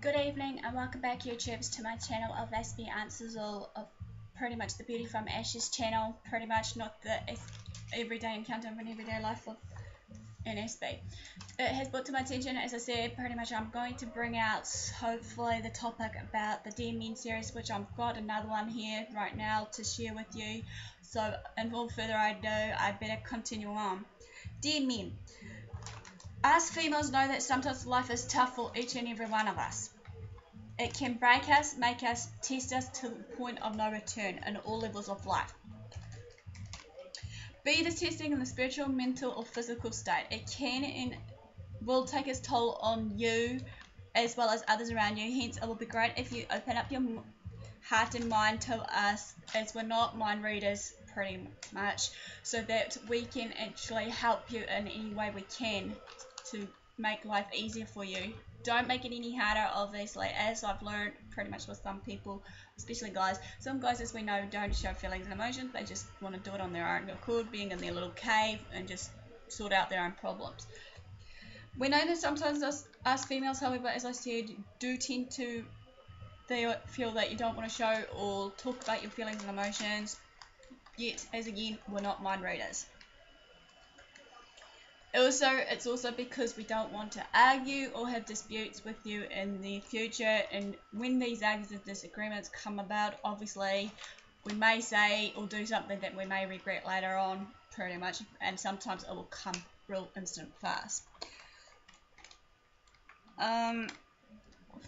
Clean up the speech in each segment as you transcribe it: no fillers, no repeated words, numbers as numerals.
Good evening and welcome back YouTubers to my channel of AspieAnswersAll, of pretty much the Beauty from Ashes channel, pretty much not the everyday encounter of an everyday life of an Aspie. It has brought to my attention, as I said, pretty much I'm going to bring out hopefully the topic about the Dear Men series, which I've got another one here right now to share with you. So without further ado, I better continue on. Dear men, us females know that sometimes life is tough for each and every one of us. It can break us, make us, test us to the point of no return in all levels of life. Be the testing in the spiritual, mental or physical state. It can and will take its toll on you as well as others around you. Hence, it will be great if you open up your heart and mind to us, as we're not mind readers pretty much, so that we can actually help you in any way we can to make life easier for you. Don't make it any harder, obviously, as I've learned pretty much with some people, especially guys. Some guys, as we know, don't show feelings and emotions. They just want to do it on their own accord, being in their little cave and just sort out their own problems. We know that sometimes us females, however, as I said, do tend to feel that you don't want to show or talk about your feelings and emotions, yet, as again, we're not mind readers. It's also because we don't want to argue or have disputes with you in the future, and when these arguments and disagreements come about, obviously we may say or do something that we may regret later on, pretty much, and sometimes it will come real instant fast.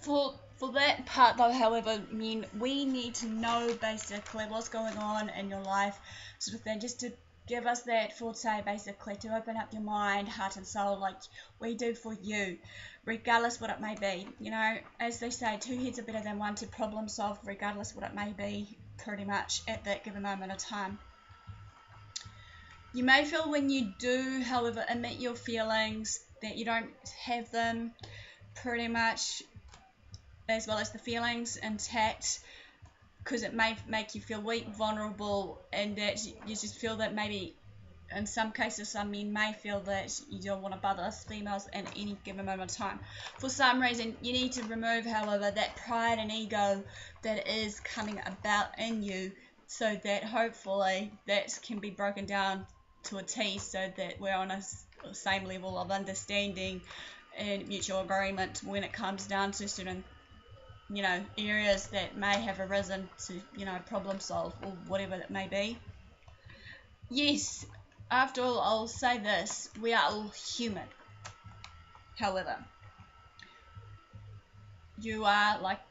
For that part though, however, we need to know basically what's going on in your life, sort of thing, just to give us that forte, basically, to open up your mind, heart and soul like we do for you, regardless what it may be. You know, as they say, two heads are better than one to problem solve, regardless what it may be, pretty much, at that given moment of time. You may feel when you do, however, admit your feelings, that you don't have them, pretty much, as well as the feelings intact, because it may make you feel weak, vulnerable, and that you just feel that maybe, in some cases, some men may feel that you don't want to bother us females at any given moment of time. For some reason, you need to remove, however, that pride and ego that is coming about in you, so that hopefully that can be broken down to a T, so that we're on a same level of understanding and mutual agreement when it comes down to certain, you know, areas that may have arisen to, you know, problem solve or whatever it may be. Yes, after all, I'll say this, we are all human. However, you are like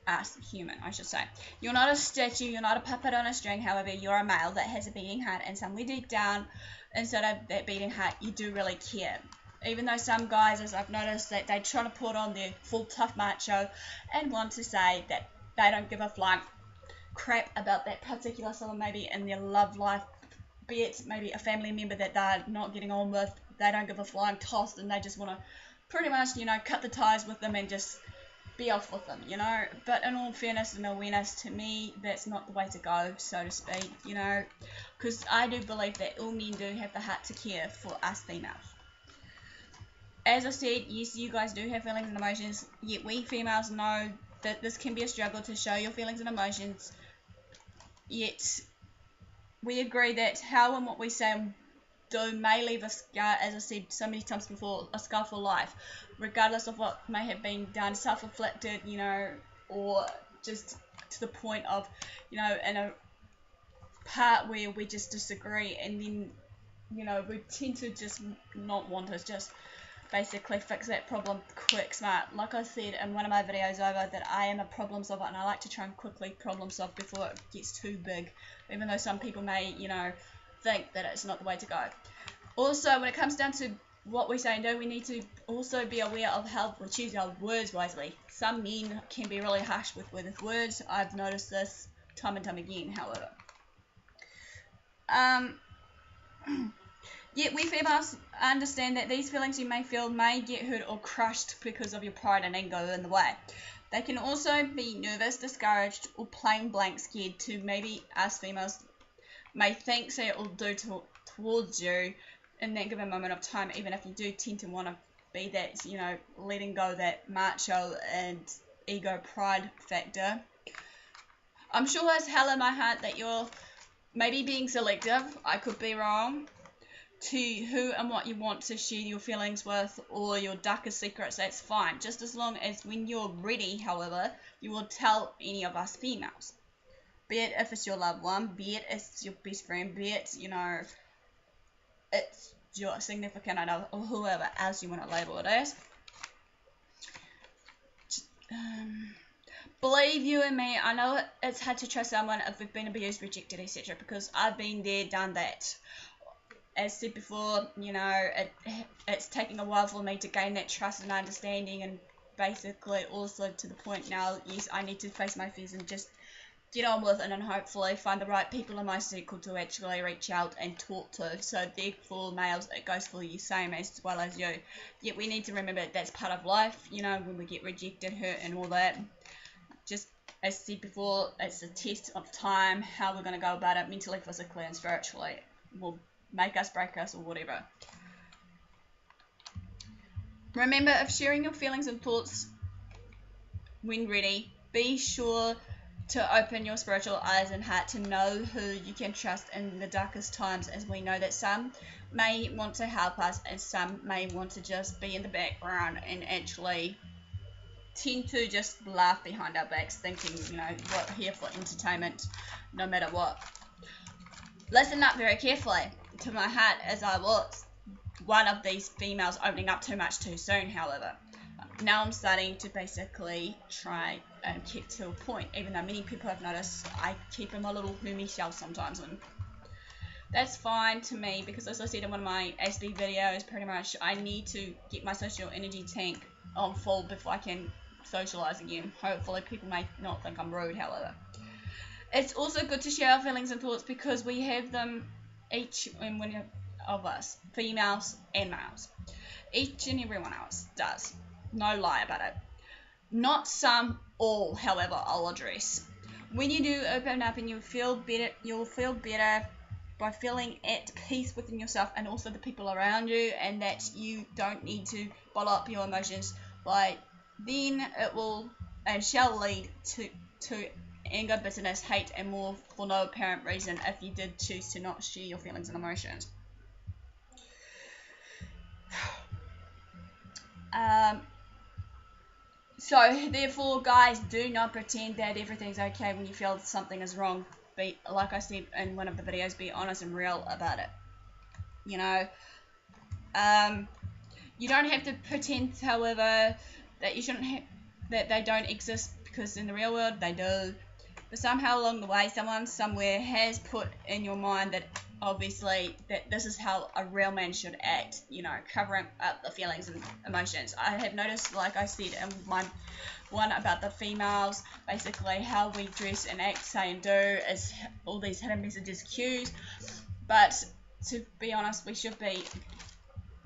us, human, I should say. You're not a statue, you're not a puppet on a string, however, you're a male that has a beating heart, and somewhere deep down inside of that beating heart, you do really care. Even though some guys, as I've noticed, that they try to put on their full tough macho and want to say that they don't give a flying crap about that particular someone maybe in their love life, be it maybe a family member that they're not getting on with, they don't give a flying toss, and they just want to pretty much, you know, cut the ties with them and just be off with them, you know. But in all fairness and awareness, to me, that's not the way to go, so to speak, you know, because I do believe that all men do have the heart to care for us females. As I said, yes, you guys do have feelings and emotions, yet we females know that this can be a struggle to show your feelings and emotions, yet we agree that how and what we say and do may leave a scar, as I said so many times before, a scar for life, regardless of what may have been done, self-inflicted, you know, or just to the point of, you know, in a part where we just disagree, and then, you know, we tend to just not want to just basically fix that problem quick, smart. Like I said in one of my videos over, that I am a problem solver, and I like to try and quickly problem solve before it gets too big, even though some people may, you know, think that it's not the way to go. Also, when it comes down to what we say and do, we need to also be aware of how we choose our words wisely. Some men can be really harsh with words. I've noticed this time and time again, however. Yet we females understand that these feelings you may feel may get hurt or crushed because of your pride and ego in the way. They can also be nervous, discouraged, or plain blank scared to maybe us females may think say it will do towards you in that given moment of time, even if you do tend to want to be that, you know, letting go that macho and ego pride factor. I'm sure as hell in my heart that you're maybe being selective, I could be wrong, to who and what you want to share your feelings with or your darkest secrets. That's fine, just as long as when you're ready, however, you will tell any of us females. Be it if it's your loved one, be it it's your best friend, be it, you know, it's your significant other or whoever else you want to label it as. Believe you and me, I know it's hard to trust someone if we've been abused, rejected, etc. because I've been there, done that. As said before, you know, it's taking a while for me to gain that trust and understanding, and basically also to the point now, yes, I need to face my fears and just get on with it and hopefully find the right people in my circle to actually reach out and talk to. So therefore, males, it goes for you same as well as you. Yet we need to remember that's part of life, you know, when we get rejected, hurt and all that. Just as said before, it's a test of time, how we're going to go about it mentally, physically and spiritually. Will make us, break us or whatever. Remember, if sharing your feelings and thoughts when ready, be sure to open your spiritual eyes and heart to know who you can trust in the darkest times, as we know that some may want to help us and some may want to just be in the background and actually tend to just laugh behind our backs, thinking, you know, we're here for entertainment no matter what. Listen up very carefully to my heart, as I was one of these females opening up too much too soon. However, now I'm starting to basically try and keep to a point, even though many people have noticed I keep in my little Hermes shell sometimes, and that's fine to me because, as I said in one of my Aspie videos, pretty much I need to get my social energy tank on full before I can socialize again. Hopefully people may not think I'm rude, however. It's also good to share our feelings and thoughts because we have them, each and one of us, females and males. Each and every one of us does. No lie about it. Not some, all, however, I'll address. When you do open up and you'll feel better by feeling at peace within yourself and also the people around you, and that you don't need to bottle up your emotions, then it will and shall lead to anger, bitterness, hate, and more for no apparent reason if you did choose to not share your feelings and emotions. So therefore, guys, do not pretend that everything's okay when you feel something is wrong. Be, like I said in one of the videos, be honest and real about it. You know, you don't have to pretend, however, that you shouldn't have, that they don't exist, because in the real world they do. But somehow along the way, someone somewhere has put in your mind that obviously that this is how a real man should act, you know, covering up the feelings and emotions. I have noticed, like I said in my one about the females, basically how we dress and act, say and do is all these hidden messages, cues. But to be honest, we should be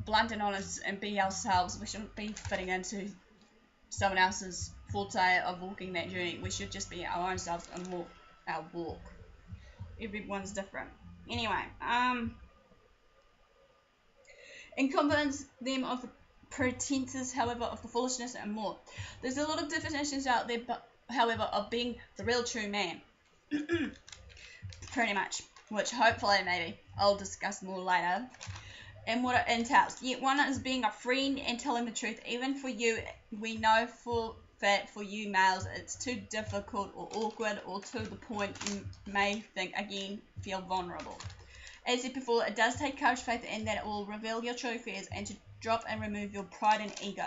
blunt and honest and be ourselves. We shouldn't be fitting into someone else's forte of walking that journey. We should just be our own selves and walk our walk. Everyone's different. Anyway, and convince them of the pretenses, however, of the foolishness and more. There's a lot of definitions out there, but however, of being the real true man. Pretty much, which hopefully maybe I'll discuss more later, and what it entails. Yet one is being a friend and telling the truth, even for you. We know for that for you males it's too difficult or awkward, or to the point you may think again feel vulnerable. As said before, it does take courage, faith, and that it will reveal your true fears and to drop and remove your pride and ego.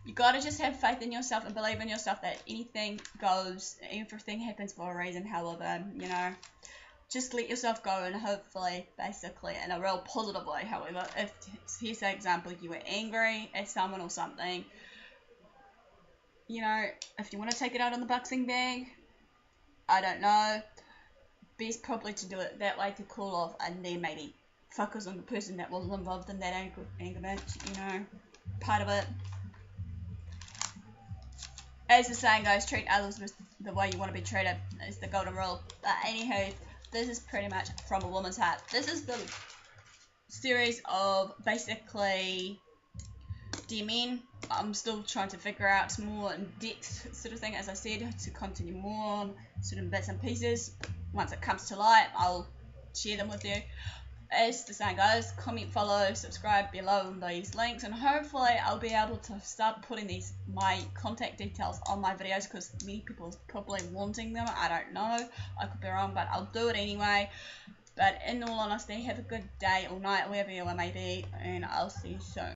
You gotta just have faith in yourself and believe in yourself that anything goes, everything happens for a reason. However, you know, just let yourself go, and hopefully, basically, in a real positive way. However, if, here's an example, you were angry at someone or something, you know, if you want to take it out on the boxing bag, I don't know, best probably to do it that way to cool off, and then maybe focus on the person that was involved in that angerment, you know, part of it. As the saying goes, treat others with the way you want to be treated is the golden rule. But anywho, this is pretty much from a woman's heart. This is the series of basically DM in. I'm still trying to figure out more in-depth sort of thing, as I said, to continue more on certain bits and pieces. Once it comes to light, I'll share them with you. As the saying goes, comment, follow, subscribe below these links, and hopefully I'll be able to start putting my contact details on my videos, because many people are probably wanting them. I don't know, I could be wrong, but I'll do it anyway. But in all honesty, have a good day or night, wherever you may be, and I'll see you soon.